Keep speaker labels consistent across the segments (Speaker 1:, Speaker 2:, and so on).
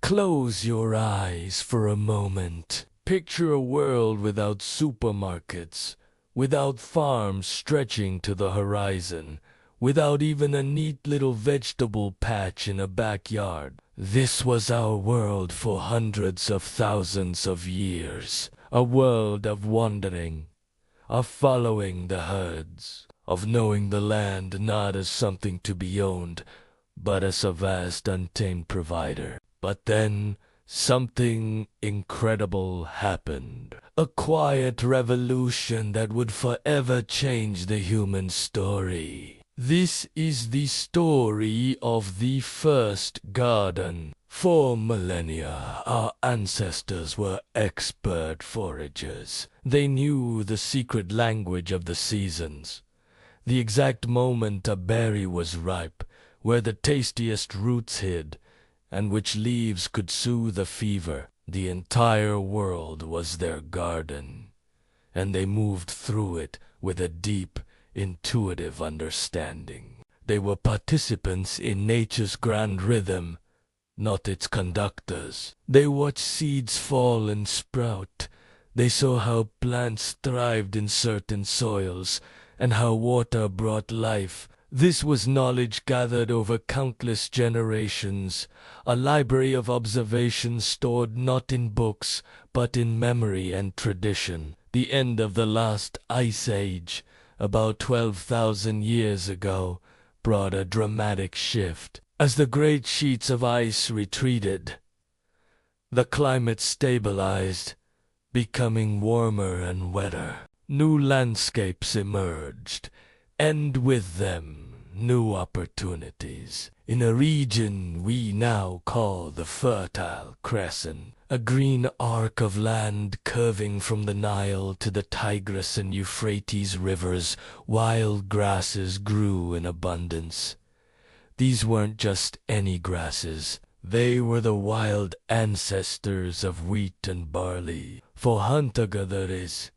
Speaker 1: Close your eyes for a moment. Picture a world without supermarkets, without farms stretching to the horizon, without even a neat little vegetable patch in a backyard. This was our world for hundreds of thousands of years. A world of wandering, of following the herds, of knowing the land not as something to be owned, but as a vast untamed provider. But then something incredible happened. A quiet revolution that would forever change the human story. This is the story of the first garden. For millennia, our ancestors were expert foragers. They knew the secret language of the seasons, the exact moment a berry was ripe, where the tastiest roots hid, and which leaves could soothe a fever. The entire world was their garden, and they moved through it with a deep, intuitive understanding. They were participants in nature's grand rhythm, not its conductors. They watched seeds fall and sprout. They saw how plants thrived in certain soils, and how water brought life. This was knowledge gathered over countless generations, a library of observations stored not in books, but in memory and tradition. The end of the last ice age, about 12,000 years ago, brought a dramatic shift. As the great sheets of ice retreated, the climate stabilized, becoming warmer and wetter. New landscapes emerged, and with them, new opportunities. In a region we now call the Fertile Crescent, a green arc of land curving from the Nile to the Tigris and Euphrates rivers, wild grasses grew in abundance. These weren't just any grasses. They were the wild ancestors of wheat and barley. For hunter-gatherers,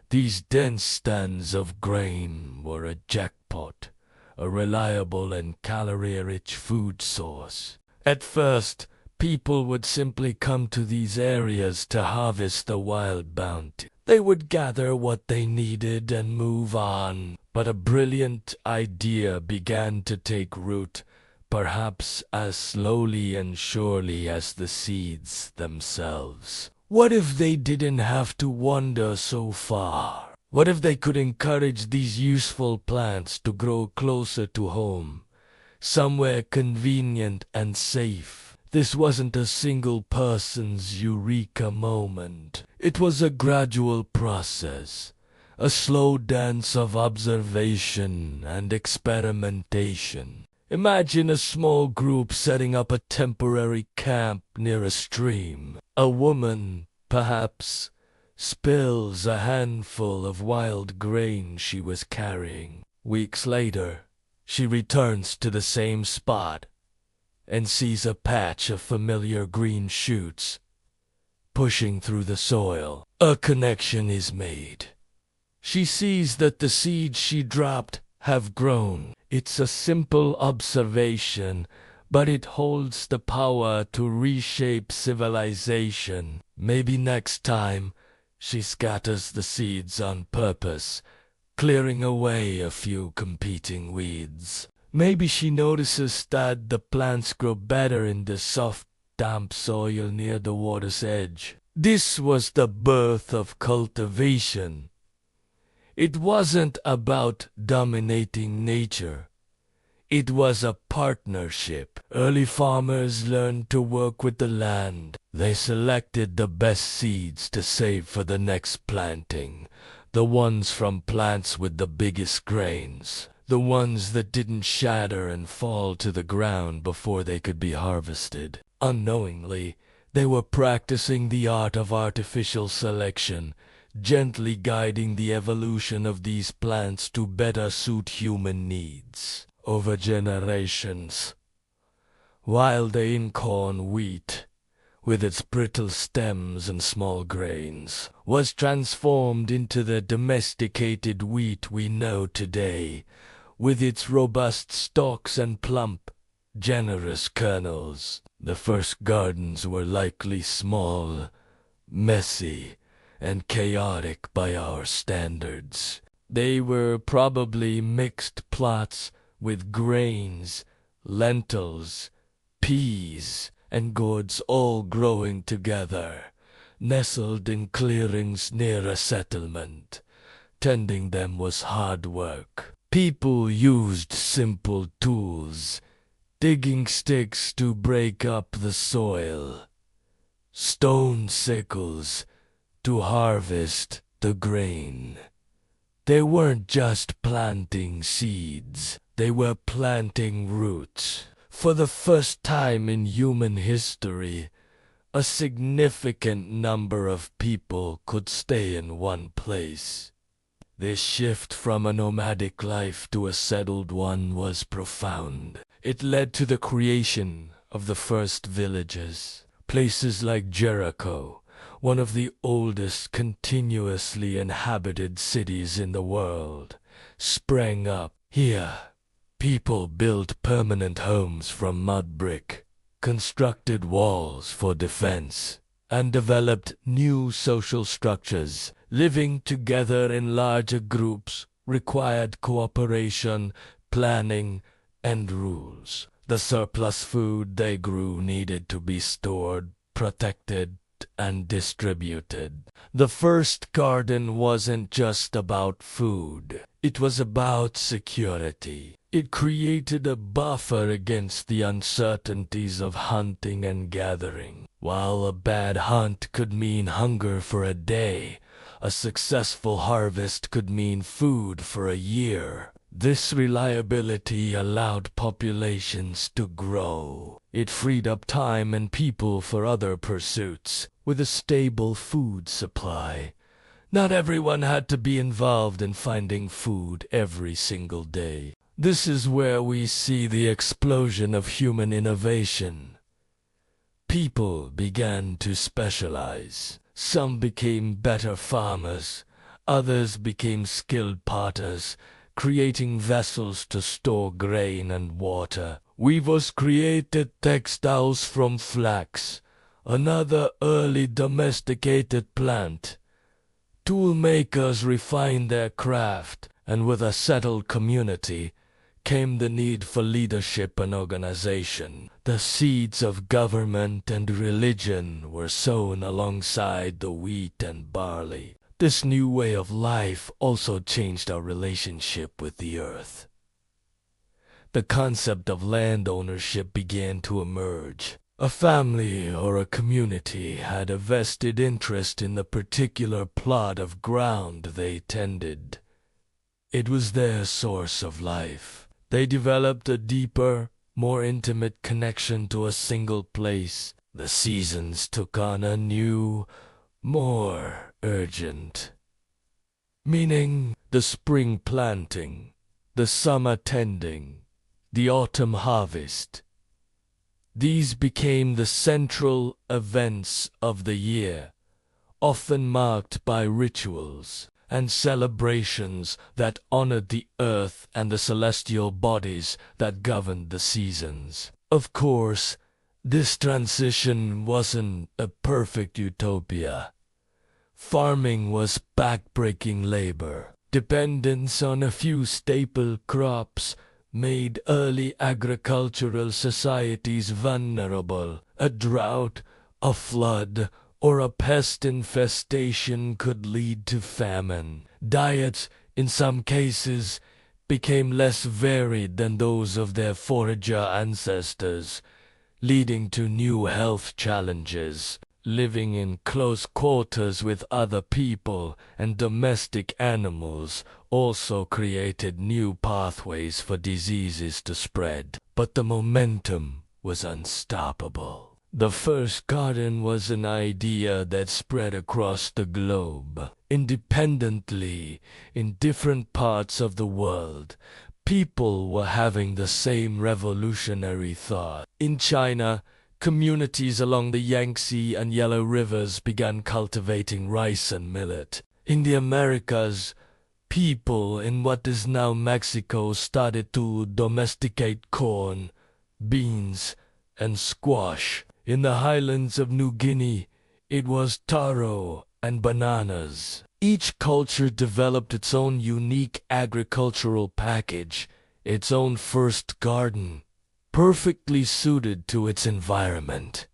Speaker 1: these dense stands of grain were a jackpot, a reliable and calorie-rich food source. At first, people would simply come to these areas to harvest the wild bounty. They would gather what they needed and move on. But a brilliant idea began to take root, perhaps as slowly and surely as the seeds themselves. What if they didn't have to wander so far? What if they could encourage these useful plants to grow closer to home, somewhere convenient and safe? This wasn't a single person's eureka moment. It was a gradual process, a slow dance of observation and experimentation. Imagine a small group setting up a temporary camp near a stream. A woman, perhaps, spills a handful of wild grain she was carrying. Weeks later, she returns to the same spot and sees a patch of familiar green shoots pushing through the soil. A connection is made. She sees that the seeds she dropped have grown. It's a simple observation, but it holds the power to reshape civilization. Maybe next time, she scatters the seeds on purpose, clearing away a few competing weeds. Maybe she notices that the plants grow better in the soft, damp soil near the water's edge. This was the birth of cultivation. It wasn't about dominating nature. It was a partnership. Early farmers learned to work with the land. They selected the best seeds to save for the next planting, the ones from plants with the biggest grains, the ones that didn't shatter and fall to the ground before they could be harvested. Unknowingly, they were practicing the art of artificial selection, gently guiding the evolution of these plants to better suit human needs. Over generations, while the incorn wheat, with its brittle stems and small grains, was transformed into the domesticated wheat we know today, with its robust stalks and plump, generous kernels. The first gardens were likely small, messy, and chaotic by our standards. They were probably mixed plots with grains, lentils, peas, and gourds all growing together, nestled in clearings near a settlement. Tending them was hard work. People used simple tools, digging sticks to break up the soil, stone sickles to harvest the grain. They weren't just planting seeds, they were planting roots. For the first time in human history, a significant number of people could stay in one place. This shift from a nomadic life to a settled one was profound. It led to the creation of the first villages. Places like Jericho, one of the oldest continuously inhabited cities in the world, sprang up. Here, people built permanent homes from mud brick, constructed walls for defense, and developed new social structures. Living together in larger groups required cooperation, planning, and rules. The surplus food they grew needed to be stored, protected, and distributed. The first garden wasn't just about food. It was about security. It created a buffer against the uncertainties of hunting and gathering. While a bad hunt could mean hunger for a day, a successful harvest could mean food for a year. This reliability allowed populations to grow. It freed up time and people for other pursuits. With a stable food supply, not everyone had to be involved in finding food every single day. This is where we see the explosion of human innovation. People began to specialize. Some became better farmers, others became skilled potters, creating vessels to store grain and water. Weavers created textiles from flax, another early domesticated plant. Tool makers refined their craft, and with a settled community came the need for leadership and organization. The seeds of government and religion were sown alongside the wheat and barley. This new way of life also changed our relationship with the earth. The concept of land ownership began to emerge. A family or a community had a vested interest in the particular plot of ground they tended. It was their source of life. They developed a deeper, more intimate connection to a single place. The seasons took on a new, more urgent meaning. The spring planting, the summer tending, the autumn harvest. These became the central events of the year, often marked by rituals and celebrations that honored the earth and the celestial bodies that governed the seasons. Of course, this transition wasn't a perfect utopia. Farming was backbreaking labor. Dependence on a few staple crops made early agricultural societies vulnerable. A drought, a flood, or a pest infestation could lead to famine. Diets, in some cases, became less varied than those of their forager ancestors, leading to new health challenges. Living in close quarters with other people and domestic animals also created new pathways for diseases to spread. But the momentum was unstoppable. The first garden was an idea that spread across the globe. Independently, in different parts of the world, people were having the same revolutionary thought. In China, communities along the Yangtze and Yellow Rivers began cultivating rice and millet. In the Americas, people in what is now Mexico started to domesticate corn, beans, and squash. In the highlands of New Guinea, it was taro and bananas. Each culture developed its own unique agricultural package, its own first garden, perfectly suited to its environment.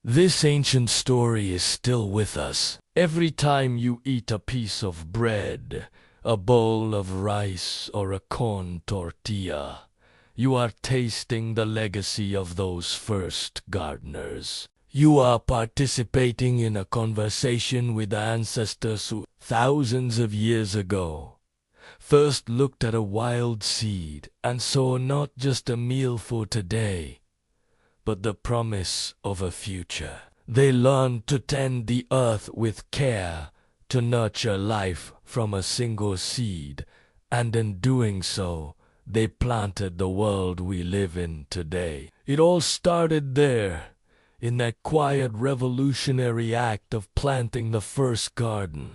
Speaker 1: This ancient story is still with us. Every time you eat a piece of bread, a bowl of rice, or a corn tortilla, you are tasting the legacy of those first gardeners. You are participating in a conversation with ancestors who, thousands of years ago, first looked at a wild seed and saw not just a meal for today, but the promise of a future. They learned to tend the earth with care, to nurture life from a single seed, and in doing so, they planted the world we live in today. It all started there, in that quiet revolutionary act of planting the first garden.